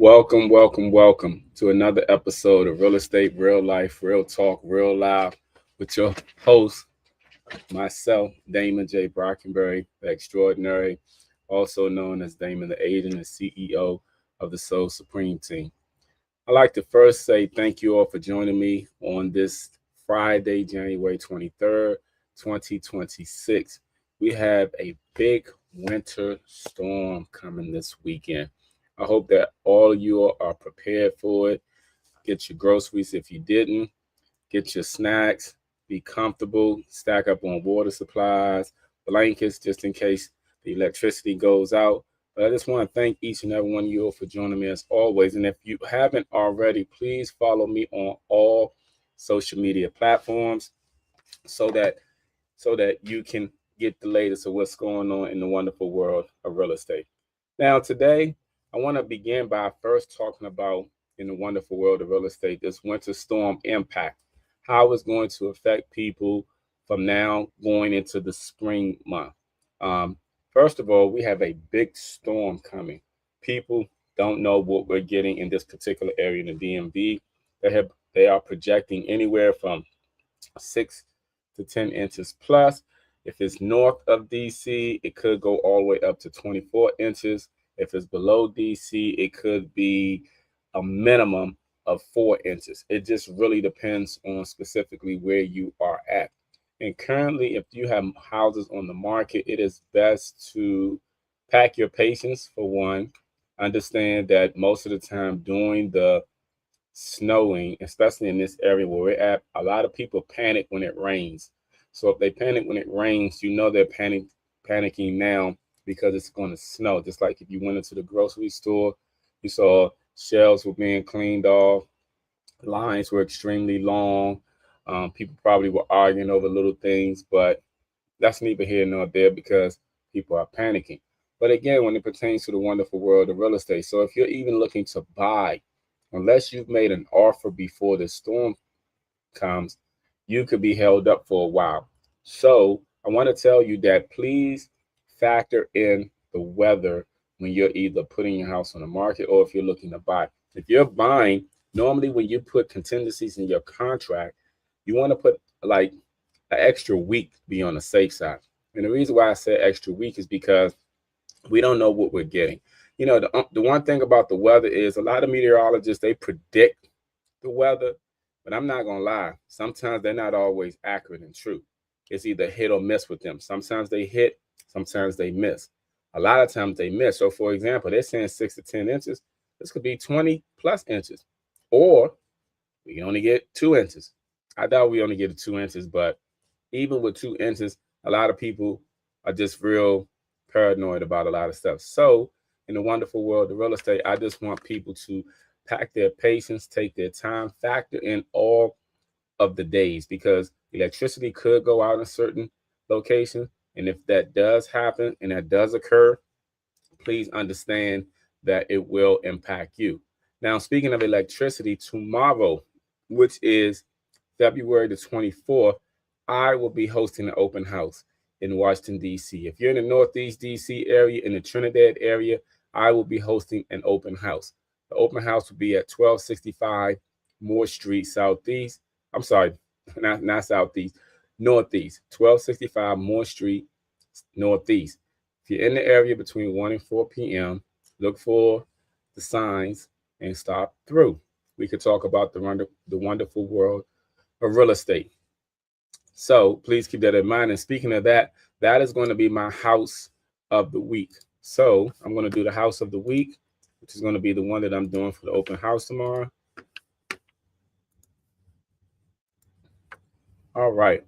Welcome to another episode of Real Estate, Real Life, Real Talk, Real Live with your host, myself, Damon J. Brockenberry, the extraordinary, also known as Damon the Agent and CEO of the Soul Supreme Team. I'd like to first say thank you all for joining me on this Friday, January 23rd, 2026. We have a big winter storm coming this weekend. I hope that all you are prepared for it. Get your groceries if you didn't, get your snacks, be comfortable, stack up on water supplies, blankets just in case the electricity goes out. But I just want to thank each and every one of you for joining me as always. And if you haven't already, please follow me on all social media platforms so that you can get the latest of what's going on in the wonderful world of real estate. Now, today, I want to begin by first talking about in the wonderful world of real estate, this winter storm impact, how it's going to affect people from now going into the spring month. Um, First of all, we have a big storm coming. People don't know what we're getting in this particular area in the DMV. They are projecting anywhere from 6 to 10 inches plus. If it's north of DC, it could go all the way up to 24 inches. If it's below DC, it could be a minimum of 4 inches. It just really depends on specifically where you are at. And currently, if you have houses on the market, it is best to pack your patience for one. Understand that most of the time during the snowing, especially in this area where we're at, a lot of people panic when it rains. So if they panic when it rains, you know they're panicking now because it's going to snow. Just like if you went into the grocery store, you saw shelves were being cleaned off, lines were extremely long. People probably were arguing over little things, but that's neither here nor there because people are panicking. But again, when it pertains to the wonderful world of real estate, so if you're even looking to buy, unless you've made an offer before the storm comes, you could be held up for a while. So I want to tell you that please factor in the weather when you're either putting your house on the market or if you're looking to buy. If you're buying, normally when you put contingencies in your contract, you want to put like an extra week to be on the safe side. And the reason why I say extra week is because we don't know what we're getting. You know, the one thing about the weather is a lot of meteorologists, they predict the weather, but I'm not gonna lie. Sometimes they're not always accurate and true. It's either hit or miss with them. Sometimes they hit, sometimes they miss. A lot of times they miss. So, for example, they're saying 6 to 10 inches. This could be 20 plus inches, or we only get 2 inches. I doubt we only get 2 inches, but even with 2 inches, a lot of people are just real paranoid about a lot of stuff. So, in the wonderful world of real estate, I just want people to pack their patience, take their time, factor in all of the days because electricity could go out in certain locations. And if that does happen and that does occur, please understand that it will impact you. Now, speaking of electricity, tomorrow, which is February the 24th, I will be hosting an open house in Washington, D.C. If you're in the Northeast D.C. area, in the Trinidad area, I will be hosting an open house. The open house will be at 1265 Moore Street, Southeast. I'm sorry, not Southeast, Northeast. 1265 Moore Street, Northeast. If you're in the area between 1 and 4 p.m., look for the signs and stop through. We could talk about the wonderful world of real estate. So please keep that in mind. And speaking of that, that is going to be my house of the week. So I'm going to do the house of the week, which is going to be the one that I'm doing for the open house tomorrow. All right.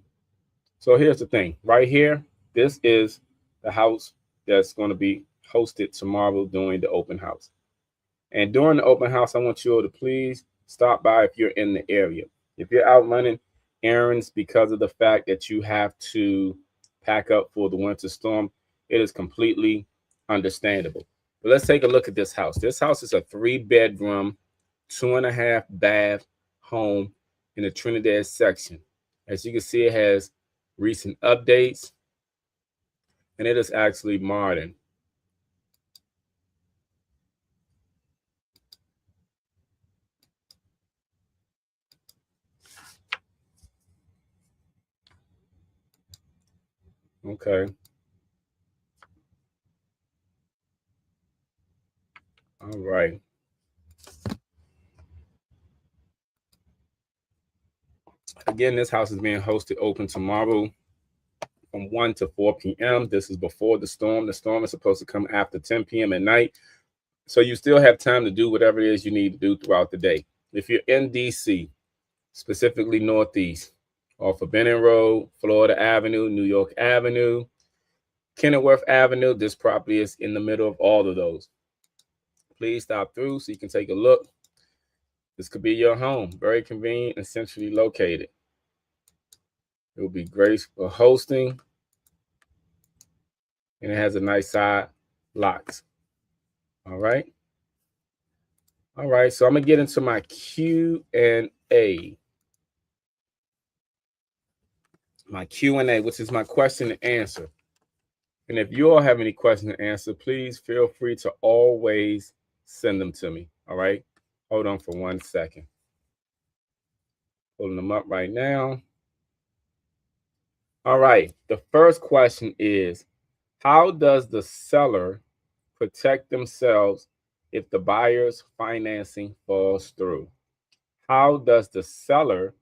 So here's the thing right here. This is the house that's going to be hosted tomorrow during the open house. And during the open house, I want you all to please stop by if you're in the area. If you're out running errands because of the fact that you have to pack up for the winter storm, it is completely understandable. But let's take a look at this house. This house is a 3-bedroom, 2.5 bath home in the Trinidad section. As you can see, it has recent updates and it is actually modern. Okay. All right. Again, this house is being hosted open tomorrow from 1 to 4 p.m. This is before the storm. The storm is supposed to come after 10 p.m. at night. So you still have time to do whatever it is you need to do throughout the day. If you're in DC, specifically Northeast, off of Benning Road, Florida Avenue, New York Avenue, Kenilworth Avenue, this property is in the middle of all of those. Please stop through so you can take a look. This could be your home, very convenient and centrally located. It will be great for hosting, and it has a nice side locks. All right. All right. So I'm gonna get into my Q&A. My Q&A, which is my question and answer. And if you all have any question and answer, please feel free to always send them to me. All right. Hold on for 1 second. Pulling them up right now. All right. The first question is, how does the seller protect themselves if the buyer's financing falls through? How does the seller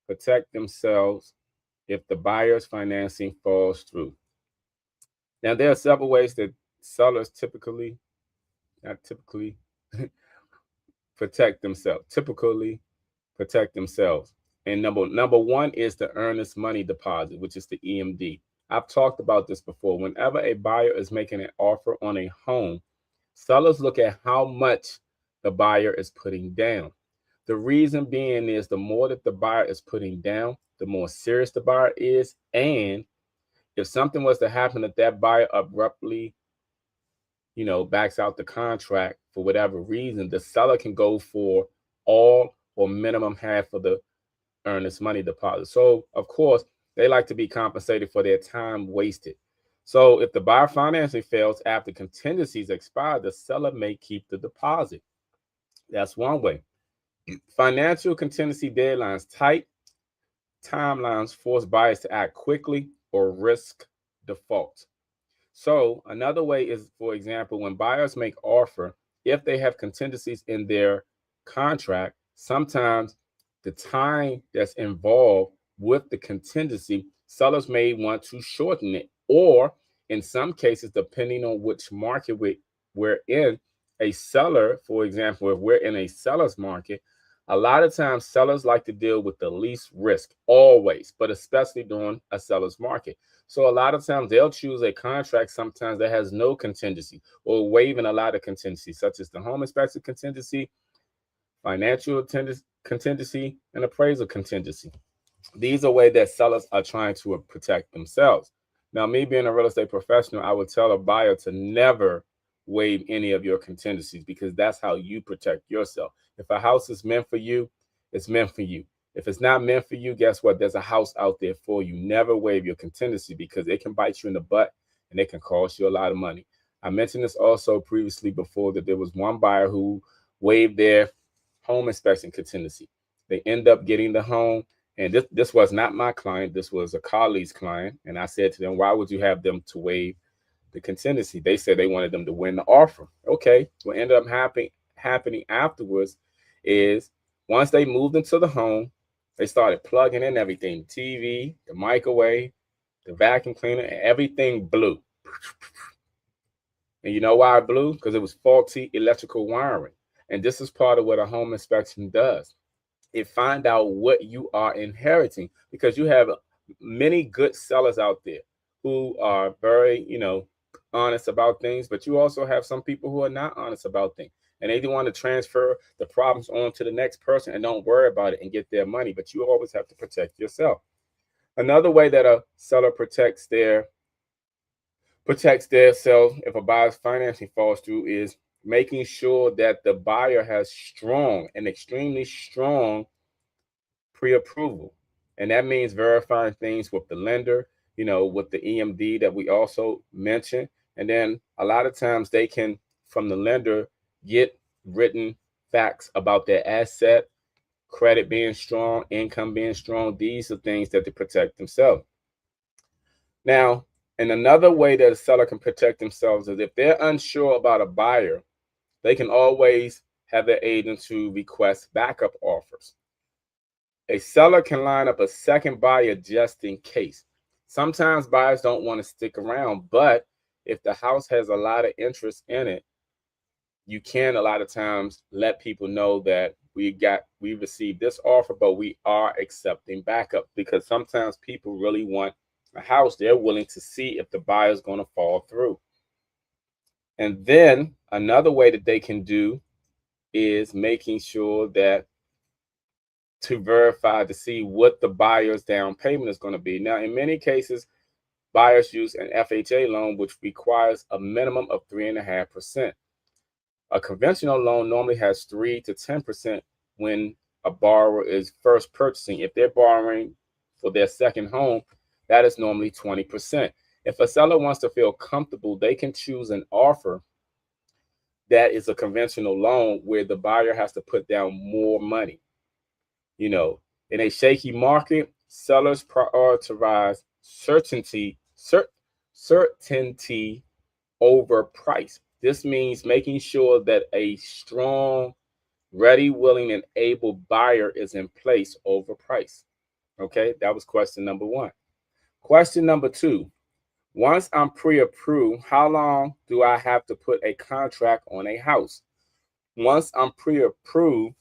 protect themselves if the buyer's financing falls through? Now, there are several ways that sellers not typically, protect themselves. Typically protect themselves. And number one is the earnest money deposit, which is the EMD. I've talked about this before. Whenever a buyer is making an offer on a home, sellers look at how much the buyer is putting down. The reason being is the more that the buyer is putting down, the more serious the buyer is. And if something was to happen that buyer abruptly, backs out the contract for whatever reason, the seller can go for all or minimum half of the earnest money deposit. So, of course, they like to be compensated for their time wasted. So, if the buyer financing fails after contingencies expire, the seller may keep the deposit. That's one way. Financial contingency deadlines, tight timelines force buyers to act quickly or risk default. So another way is, for example, when buyers make offer, if they have contingencies in their contract, sometimes the time that's involved with the contingency, sellers may want to shorten it. Or in some cases, depending on which market we're in, a seller, for example, if we're in a seller's market, a lot of times sellers like to deal with the least risk always, but especially during a seller's market. So a lot of times they'll choose a contract sometimes that has no contingency or waiving a lot of contingency, such as the home inspection contingency, financial contingency, and appraisal contingency. These are ways that sellers are trying to protect themselves. Now, me being a real estate professional, I would tell a buyer to never waive any of your contingencies because that's how you protect yourself. If a house is meant for you, it's meant for you. If it's not meant for you, guess what? There's a house out there for you. Never waive your contingency because it can bite you in the butt and it can cost you a lot of money. I mentioned this also previously before that there was one buyer who waived their home inspection contingency. They end up getting the home, and this was not my client. This was a colleague's client. And I said to them, why would you have them to waive the contingency? They said they wanted them to win the offer. Okay. What ended up happening afterwards is once they moved into the home, they started plugging in everything, the TV, the microwave, the vacuum cleaner, and everything blew. And you know why it blew? Because it was faulty electrical wiring. And this is part of what a home inspection does. It find out what you are inheriting because you have many good sellers out there who are very, honest about things, but you also have some people who are not honest about things. And they want to transfer the problems on to the next person and don't worry about it and get their money. But you always have to protect yourself. Another way that a seller protects themselves if a buyer's financing falls through is making sure that the buyer has strong and extremely strong pre-approval. And that means verifying things with the lender, with the EMD that we also mentioned. And then a lot of times they can, from the lender, get written facts about their asset, credit being strong, income being strong. These are things that they protect themselves. Now, And another way that a seller can protect themselves is if they're unsure about a buyer, they can always have their agent to request backup offers. A seller can line up a second buyer just in case. Sometimes buyers don't want to stick around, but if the house has a lot of interest in it, you can a lot of times let people know that we received this offer, but we are accepting backup, because sometimes people really want a house. They're willing to see if the buyer is going to fall through. And then another way that they can do is making sure that to verify to see what the buyer's down payment is going to be. Now, in many cases, buyers use an FHA loan, which requires a minimum of 3.5%. A conventional loan normally has 3 to 10% when a borrower is first purchasing. If they're borrowing for their second home, that is normally 20%. If a seller wants to feel comfortable, they can choose an offer that is a conventional loan where the buyer has to put down more money. You know, in a shaky market, sellers prioritize certainty over price. This means making sure that a strong, ready, willing, and able buyer is in place over price. Okay, that was question number one. Question number two: once I'm pre-approved, how long do I have to put a contract on a house? Once I'm pre-approved,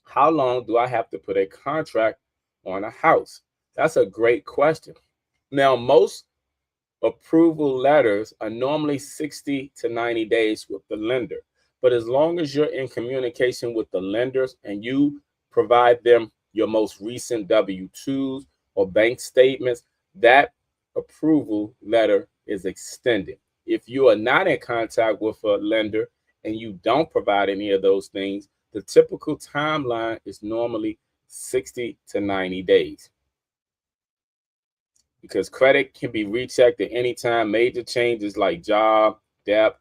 how long do I have to put a contract on a house? That's a great question. Now, most approval letters are normally 60 to 90 days with the lender. But as long as you're in communication with the lenders and you provide them your most recent W-2s or bank statements, that approval letter is extended. If you are not in contact with a lender and you don't provide any of those things, the typical timeline is normally 60 to 90 days. Because credit can be rechecked at any time. Major changes like job, debt,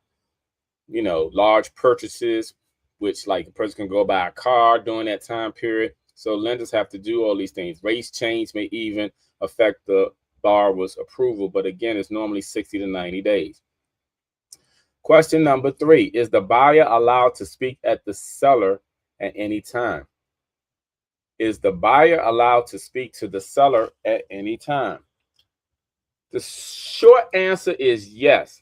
large purchases, which like a person can go buy a car during that time period. So lenders have to do all these things. Rates change may even affect the borrower's approval, but again, it's normally 60 to 90 days. Question number three: is the buyer allowed to speak at the seller at any time? Is the buyer allowed to speak to the seller at any time? The short answer is yes,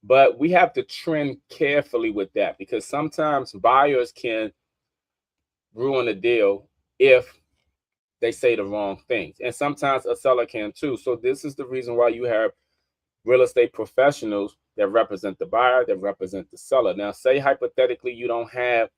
but we have to trend carefully with that, because sometimes buyers can ruin a deal if they say the wrong things. And sometimes a seller can too. So this is the reason why you have real estate professionals that represent the buyer, that represent the seller. Now, say hypothetically you don't have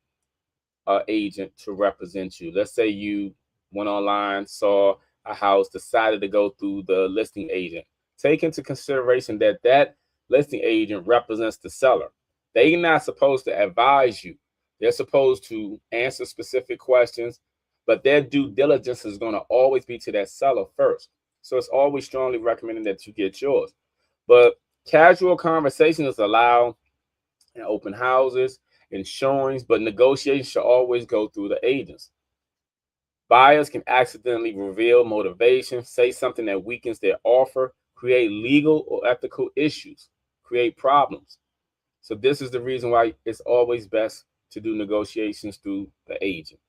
an agent to represent you. Let's say you went online, saw a house, decided to go through the listing agent. Take into consideration that that listing agent represents the seller. They're not supposed to advise you. They're supposed to answer specific questions, but their due diligence is going to always be to that seller first. So it's always strongly recommended that you get yours. But casual conversations allow in open houses and showings, but negotiations should always go through the agents. Buyers can accidentally reveal motivation, say something that weakens their offer, create legal or ethical issues, create problems. So this is the reason why it's always best to do negotiations through the agent.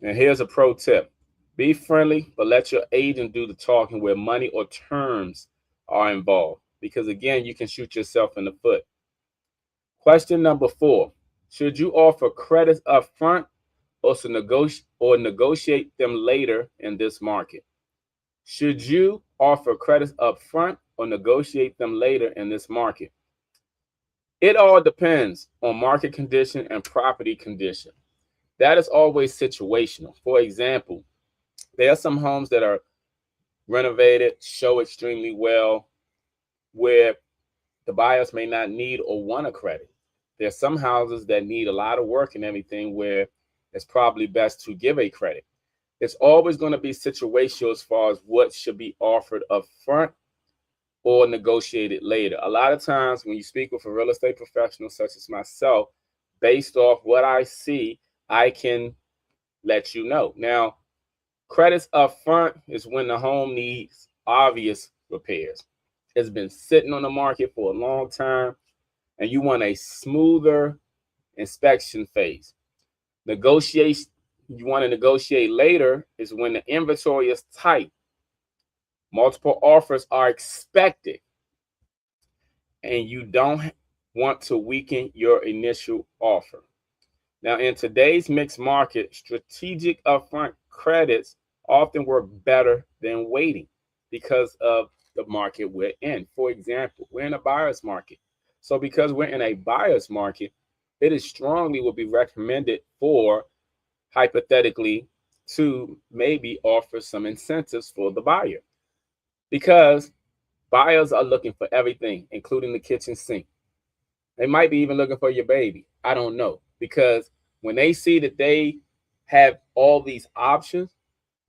And here's a pro tip: be friendly, but let your agent do the talking where money or terms are involved, because again, you can shoot yourself in the foot. Question number four: should you offer credits up front or negotiate them later in this market? Should you offer credits up front or negotiate them later in this market? It all depends on market condition and property condition. That is always situational. For example, there are some homes that are renovated, show extremely well, where the buyers may not need or want a credit. There's some houses that need a lot of work and everything where it's probably best to give a credit. It's always going to be situational as far as what should be offered up front or negotiated later. A lot of times when you speak with a real estate professional such as myself, based off what I see, I can let you know. Now, Credits up front is when the home needs obvious repairs. It's been sitting on the market for a long time, and you want a smoother inspection phase. Negotiation, you want to negotiate later is when the inventory is tight, multiple offers are expected, and you don't want to weaken your initial offer. Now, in today's mixed market, strategic upfront credits often work better than waiting because of the market we're in. For example, we're in a buyer's market. So because we're in a buyer's market, it is strongly will be recommended for, hypothetically, to maybe offer some incentives for the buyer, because buyers are looking for everything, including the kitchen sink. They might be even looking for your baby. I don't know. Because when they see that they have all these options,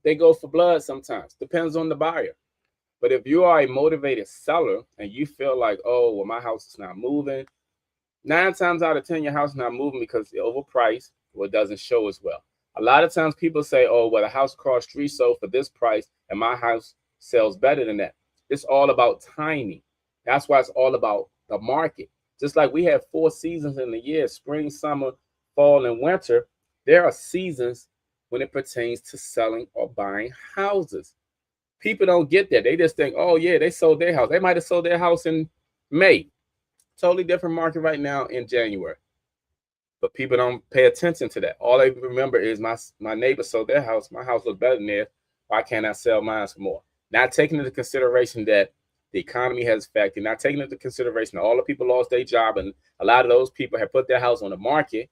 they go for blood sometimes. Depends on the buyer. But if you are a motivated seller and you feel like, oh, well, my house is not moving, 9 times out of 10, your house is not moving because it's overpriced or it doesn't show as well. A lot of times people say, oh, well, the house across the street sold for this price and my house sells better than that. It's all about timing. That's why it's all about the market. Just like we have 4 seasons in the year, spring, summer, fall, and winter, there are seasons when it pertains to selling or buying houses. People don't get that. They just think, oh, yeah, they sold their house. They might have sold their house in May. Totally different market right now in January. But people don't pay attention to that. All they remember is my neighbor sold their house. My house looked better than theirs. Why can't I sell mine for more? Not taking into consideration that the economy has affected, not taking into consideration that all the people lost their job and a lot of those people have put their house on the market.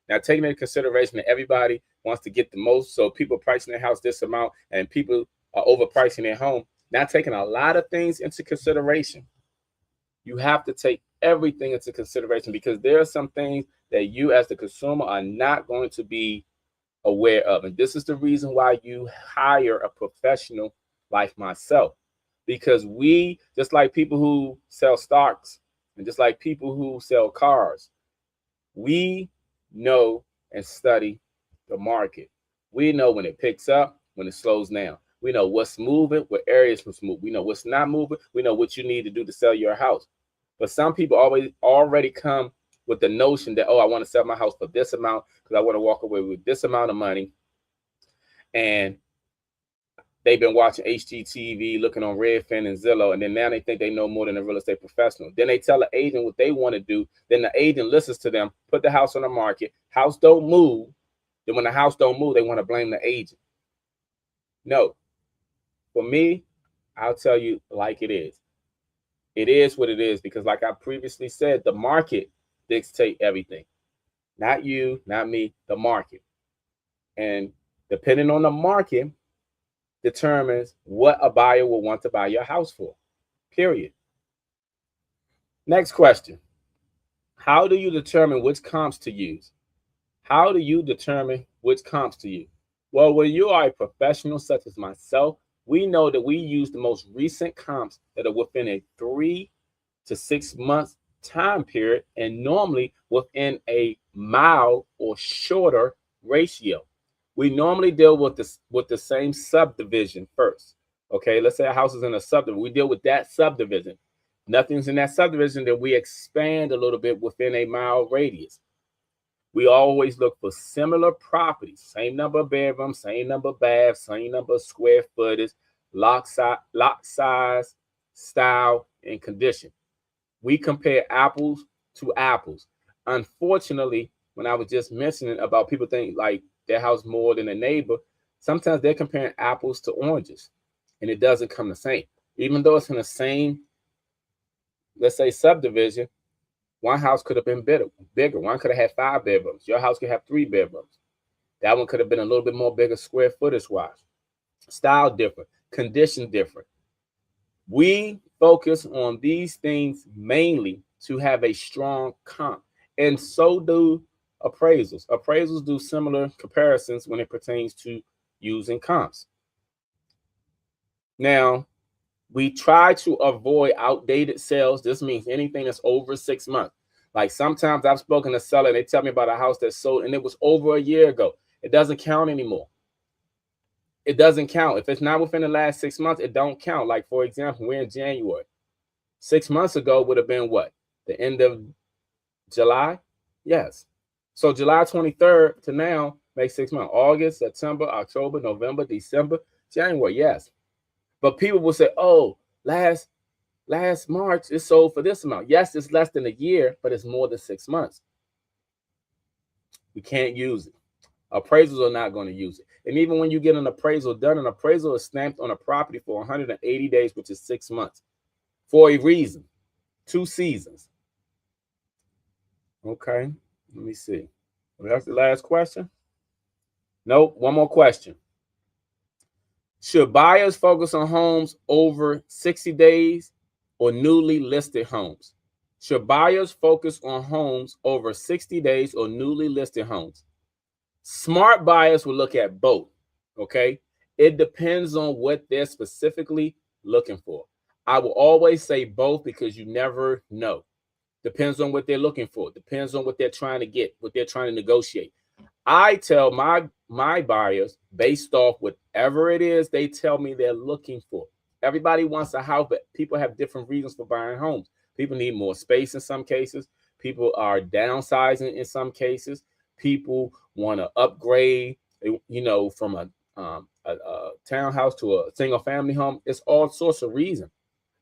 Now taking into consideration that everybody wants to get the most, so people pricing their house this amount and people are overpricing their home. Not taking a lot of things into consideration. You have to take everything into consideration because there are some things that you as the consumer are not going to be aware of. And this is the reason why you hire a professional like myself. Because we, just like people who sell stocks and just like people who sell cars, we know and study the market. We know when it picks up, when it slows down. We know what's moving, what areas was moving. We know what's not moving. We know what you need to do to sell your house. But some people always already come with the notion that, oh, I want to sell my house for this amount because I want to walk away with this amount of money. And they've been watching HGTV, looking on Redfin and Zillow, and then now they think they know more than a real estate professional. Then they tell the agent what they want to do. Then the agent listens to them, put the house on the market. House don't move. Then when the house don't move, they want to blame the agent. No. For me, I'll tell you like it is. It is what it is because like I previously said, the market dictates everything. Not you, not me, the market. And depending on the market determines what a buyer will want to buy your house for, period. Next question. How do you determine which comps to use? How do you determine which comps to use? Well, when you are a professional such as myself, we know that we use the most recent comps that are within a 3 to 6 months time period and normally within a mile or shorter ratio. We normally deal with the same subdivision first. Okay, let's say a house is in a subdivision. We deal with that subdivision. Nothing's in that subdivision, then we expand a little bit within a mile radius. We always look for similar properties, same number of bedrooms, same number of baths, same number of square footage, lot size, style, and condition. We compare apples to apples. Unfortunately, when I was just mentioning about people think like their house more than a neighbor, sometimes they're comparing apples to oranges, and it doesn't come the same. Even though it's in the same, let's say, subdivision, one house could have been bigger. One could have had 5 bedrooms. Your house could have 3 bedrooms. That one could have been a little bit more bigger square footage wise. Style different, condition different. We focus on these things mainly to have a strong comp, and so do appraisals. Appraisals do similar comparisons when it pertains to using comps. Now, we try to avoid outdated sales. This means anything that's over 6 months. Like sometimes I've spoken to sellers, they tell me about a house that sold and it was over a year ago. It doesn't count anymore. it doesn't count. If it's not within the last 6 months, it don't count. Like, for example, we're in January. 6 months ago would have been what? The end of July? Yes. So July 23rd to now makes 6 months. August, September, October, November, December, January. Yes. But people will say, oh, last March it sold for this amount. Yes, it's less than a year, but it's more than 6 months. We can't use it. Appraisals are not going to use it. And even when you get an appraisal done, an appraisal is stamped on a property for 180 days, which is 6 months, for a reason. 2 seasons. Okay, let me see. Well, that's the last question. Nope, one more question. Should buyers focus on homes over 60 days or newly listed homes? Should buyers focus on homes over 60 days or newly listed homes? Smart buyers will look at both, okay? It depends on what they're specifically looking for. I will always say both because you never know. Depends on what they're looking for. Depends on what they're trying to get, what they're trying to negotiate. I tell my buyers based off whatever it is they tell me they're looking for. Everybody wants a house, but people have different reasons for buying homes. People need more space in some cases. People are downsizing in some cases. People want to upgrade, from a townhouse to a single family home. It's all sorts of reasons.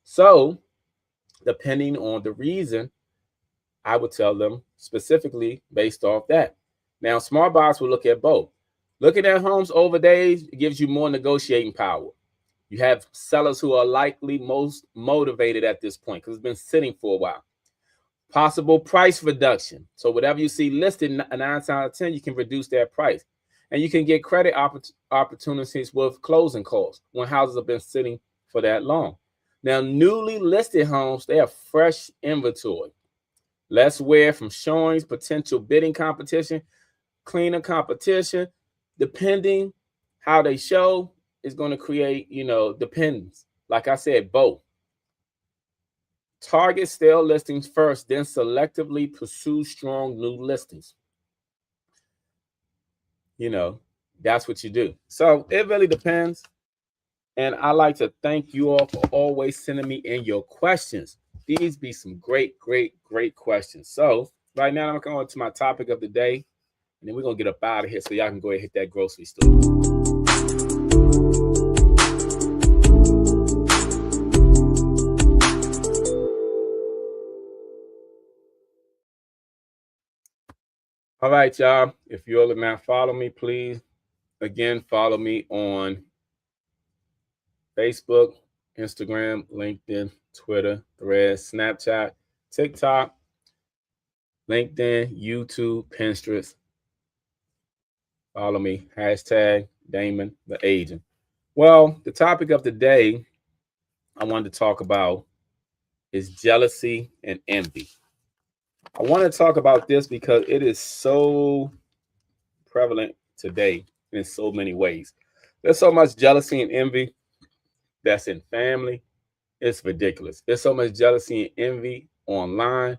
So, depending on the reason, I would tell them specifically based off that. Now, smart buyers will look at both. Looking at homes over days gives you more negotiating power. You have sellers who are likely most motivated at this point because it's been sitting for a while. Possible price reduction. So whatever you see listed, 9 times out of 10, you can reduce that price. And you can get credit opportunities with closing costs when houses have been sitting for that long. Now, newly listed homes, they have fresh inventory. Less wear from showings, potential bidding competition, cleaner competition. Depending how they show is going to create, depends. Like I said, both. Target stale listings first, then selectively pursue strong new listings. That's what you do. So it really depends. And I like to thank you all for always sending me in your questions. These be some great, great, great questions. So right now I'm going to my topic of the day, and then we're going to get up out of here so y'all can go ahead and hit that grocery store. All right, y'all. If you all are not following me, please, again, follow me on Facebook, Instagram, LinkedIn, Twitter, Threads, Snapchat, TikTok, LinkedIn, YouTube, Pinterest. Follow me. Hashtag Damon the Agent. Well, the topic of the day I wanted to talk about is jealousy and envy. I want to talk about this because it is so prevalent today in so many ways. There's so much jealousy and envy that's in family. It's ridiculous. There's so much jealousy and envy online.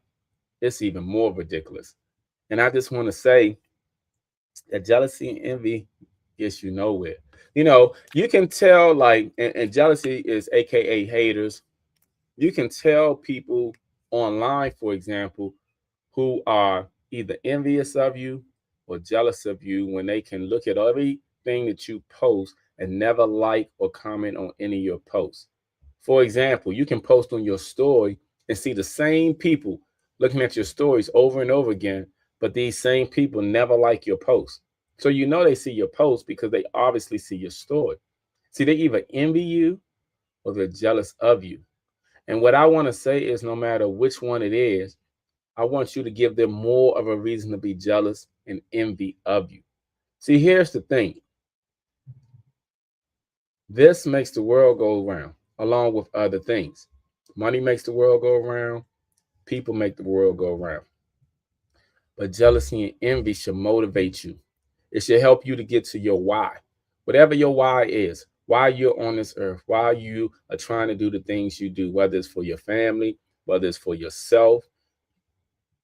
It's even more ridiculous. And I just want to say that jealousy and envy gets you nowhere. You can tell, like, and jealousy is AKA haters. You can tell people online, for example, who are either envious of you or jealous of you when they can look at everything that you post and never like or comment on any of your posts. For example, you can post on your story and see the same people looking at your stories over and over again, but these same people never like your post. So they see your post because they obviously see your story. See, they either envy you or they're jealous of you. And what I want to say is no matter which one it is, I want you to give them more of a reason to be jealous and envy of you. See, here's the thing. This makes the world go around, along with other things. Money makes the world go around. People make the world go around. But jealousy and envy should motivate you. It should help you to get to your why. Whatever your why is, why you're on this earth, why you are trying to do the things you do, whether it's for your family, whether it's for yourself.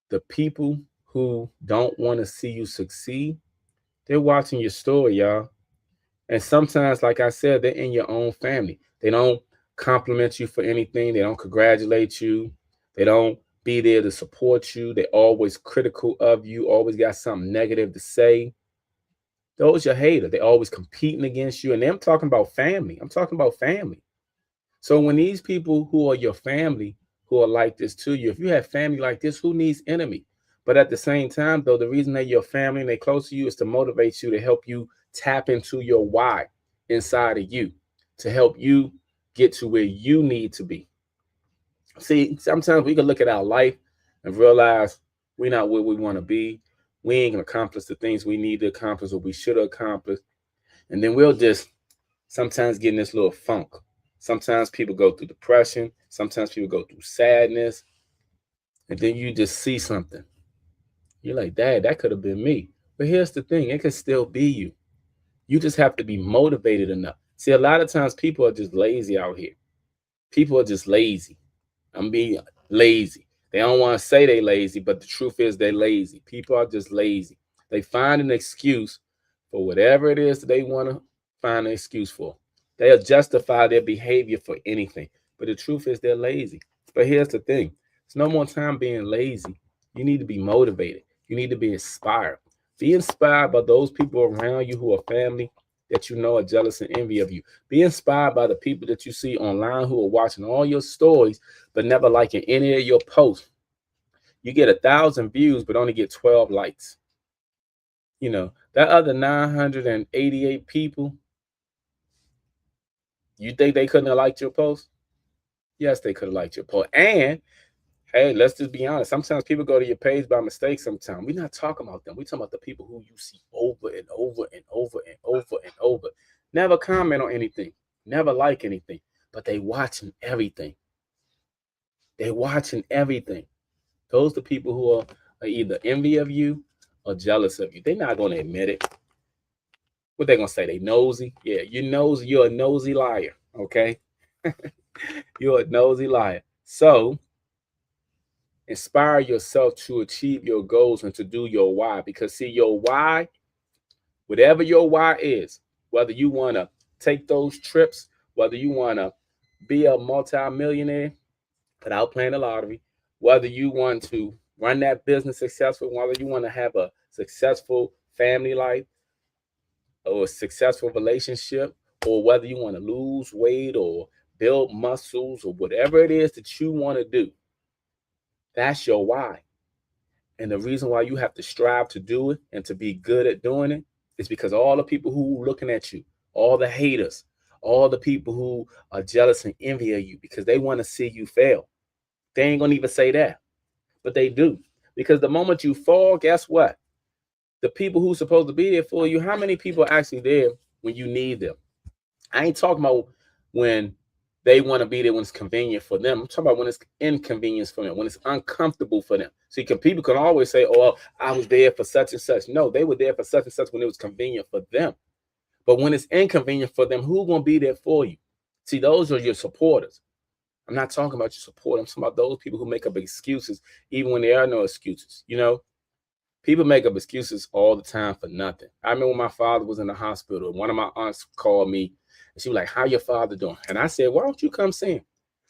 The people who don't want to see you succeed, they're watching your story, y'all. And sometimes, like I said, they're in your own family. They don't compliment you for anything. They don't congratulate you. They don't be there to support you. They're always critical of you, always got something negative to say. Those your hater. They're always competing against you. And I'm talking about family. I'm talking about family. So when these people who are your family, who are like this to you, if you have family like this, who needs enemy? But at the same time, though, the reason they're your family and they're close to you is to motivate you, to help you tap into your why inside of you, to help you get to where you need to be. See, sometimes we can look at our life and realize we're not where we want to be. We ain't gonna accomplish the things we need to accomplish or we should have accomplished. And then we'll just sometimes get in this little funk. Sometimes people go through depression. Sometimes people go through sadness. And then you just see something. You're like, Dad, that could have been me. But here's the thing, it could still be you. You just have to be motivated enough. See, a lot of times people are just lazy out here. People are just lazy. I'm being lazy. They don't want to say they lazy, but the truth is they're lazy. People are just lazy. They find an excuse for whatever it is that they want to find an excuse for. They'll justify their behavior for anything. But the truth is they're lazy. But here's the thing. It's no more time being lazy. You need to be motivated. You need to be inspired. Be inspired by those people around you who are family that you know are jealous and envy of you. Be inspired by the people that you see online who are watching all your stories but never liking any of your posts. You get 1,000 views but only get 12 likes. You know, that other 988 people, you think they couldn't have liked your post? Yes, they could have liked your post. And hey, let's just be honest. Sometimes people go to your page by mistake sometimes. We're not talking about them. We're talking about the people who you see over and over and over and over and over. Never comment on anything. Never like anything. But they watching everything. They watching everything. Those are the people who are either envy of you or jealous of you. They're not going to admit it. What they going to say? They nosy? Yeah, you nosy. You're a nosy liar. Okay? You're a nosy liar. So inspire yourself to achieve your goals and to do your why. Because see, your why, whatever your why is, whether you want to take those trips, whether you want to be a multimillionaire without playing the lottery, whether you want to run that business successful, whether you want to have a successful family life or a successful relationship, or whether you want to lose weight or build muscles or whatever it is that you want to do, that's your why. And the reason why you have to strive to do it and to be good at doing it is because all the people who are looking at you, all the haters, all the people who are jealous and envy of you because they want to see you fail. They ain't gonna even say that, but they do. Because the moment you fall, guess what? The people who's supposed to be there for you, how many people are actually there when you need them? I ain't talking about when they want to be there when it's convenient for them. I'm talking about when it's inconvenience for them, when it's uncomfortable for them. See, people can always say, "Oh, well, I was there for such and such." No, they were there for such and such when it was convenient for them. But when it's inconvenient for them, who's gonna be there for you? See, those are your supporters. I'm not talking about your support. I'm talking about those people who make up excuses, even when there are no excuses. You know, people make up excuses all the time for nothing. I remember when my father was in the hospital, one of my aunts called me and she was like, "How your father doing?" And I said, "Why don't you come see him?"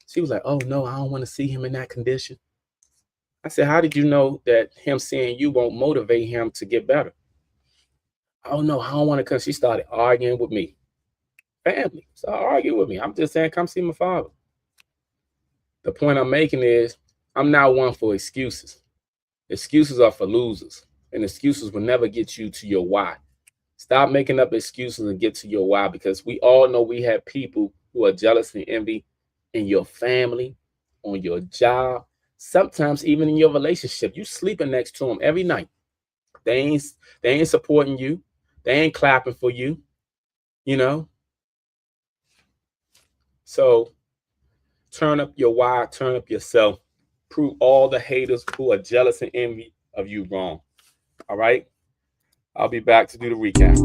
She was like, "Oh no, I don't want to see him in that condition." I said, "How did you know that him seeing you won't motivate him to get better?" "Oh no, I don't want to come." She started arguing with me. Family. Started arguing with me. I'm just saying, come see my father. The point I'm making is I'm not one for excuses. Excuses are for losers. And excuses will never get you to your why. Stop making up excuses and get to your why, because we all know we have people who are jealous and envy in your family, on your job, sometimes even in your relationship. You sleeping next to them every night. They ain't they ain't supporting you. They ain't clapping for you, you know? So turn up your why, turn up yourself. Prove all the haters who are jealous and envy of you wrong. All right? I'll be back to do the recap.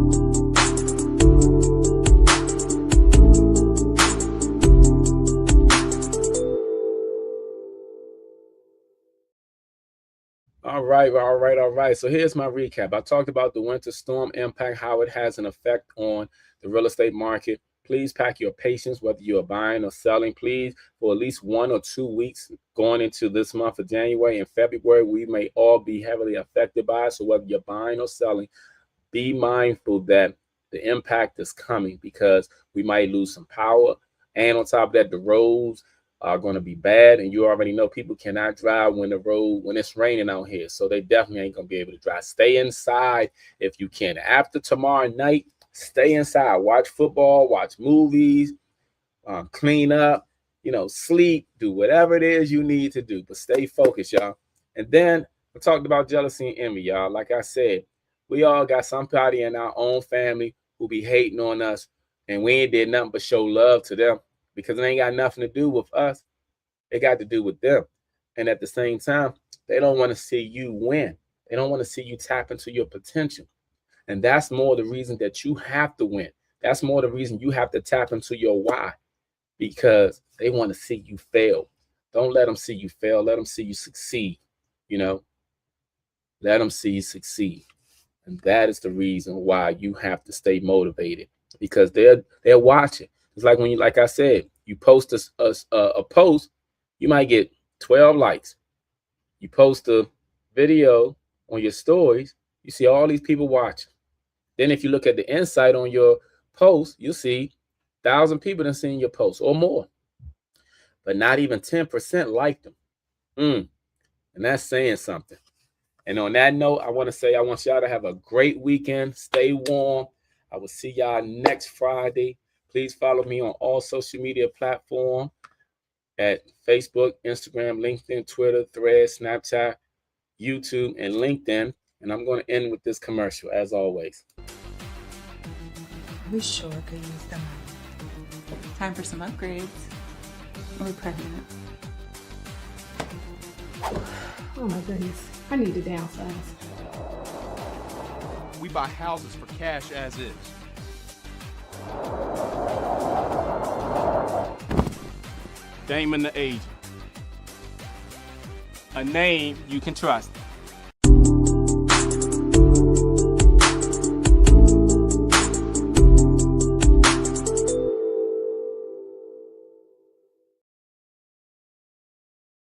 All All right, all right, all right. So here's my recap. I talked about the winter storm impact, how it has an effect on the real estate market. Please pack your patience, whether you're buying or selling. Please, for at least 1 or 2 weeks going into this month of January and February, we may all be heavily affected by it. So whether you're buying or selling, be mindful that the impact is coming because we might lose some power. And on top of that, the roads are going to be bad. And you already know people cannot drive when it's raining out here. So they definitely ain't going to be able to drive. Stay inside if you can. After tomorrow night, stay inside. Watch football, watch movies, clean up, sleep, do whatever it is you need to do. But stay focused, y'all. And then I talked about jealousy and envy, y'all. Like I said, we all got somebody in our own family who be hating on us, and we ain't did nothing but show love to them because it ain't got nothing to do with us. It got to do with them. And at the same time, they don't want to see you win. They don't want to see you tap into your potential. And that's more the reason that you have to win. That's more the reason you have to tap into your why, because they want to see you fail. Don't let them see you fail. Let them see you succeed. Let them see you succeed. And that is the reason why you have to stay motivated, because they're watching. It's like when like I said, you post a post, you might get 12 likes. You post a video on your stories, you see all these people watching. Then if you look at the insight on your post, you'll see 1,000 people that seen your post or more, but not even 10% liked them. And that's saying something. And on that note, I want y'all to have a great weekend. Stay warm. I will see y'all next Friday. Please follow me on all social media platforms at Facebook, Instagram, LinkedIn, Twitter, Threads, Snapchat, YouTube, and LinkedIn. And I'm going to end with this commercial, as always. We sure could use the money. Time for some upgrades. We're pregnant. Oh my goodness, I need to downsize. We buy houses for cash as is. Damon the Agent. A name you can trust.